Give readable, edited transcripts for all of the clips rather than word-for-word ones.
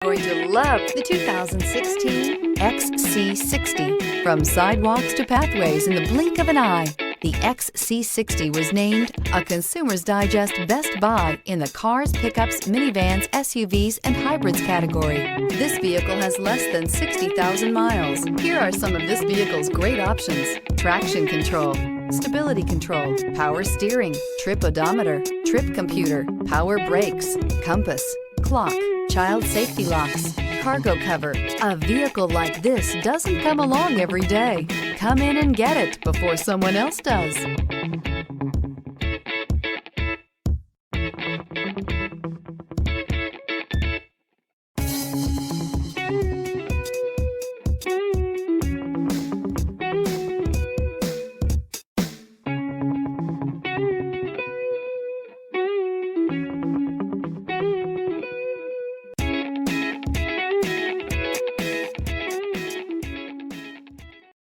Going to love the 2016 XC60. From sidewalks to pathways in the blink of an eye, the XC60 was named a Consumer's Digest Best Buy in the cars, pickups, minivans, SUVs, and hybrids category. This vehicle has less than 60,000 miles. Here are some of this vehicle's great options: traction control, stability control, power steering, trip odometer, trip computer, power brakes, compass, clock, child safety locks, cargo cover. A vehicle like this doesn't come along every day. Come in and get it before someone else does.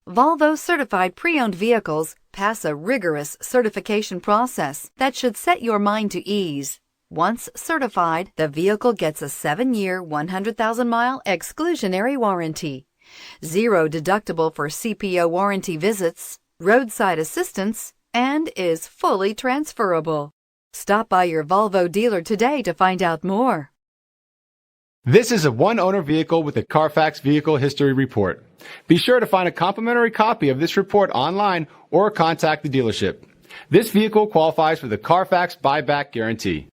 Volvo certified pre-owned vehicles pass a rigorous certification process that should set your mind to ease. Once certified, the vehicle gets a 7-year, 100,000-mile exclusionary warranty, 0 deductible for CPO warranty visits, roadside assistance, and is fully transferable. Stop by your Volvo dealer today to find out more. This is a one-owner vehicle with a Carfax Vehicle History Report. Be sure to find a complimentary copy of this report online or contact the dealership. This vehicle qualifies for the Carfax Buyback Guarantee.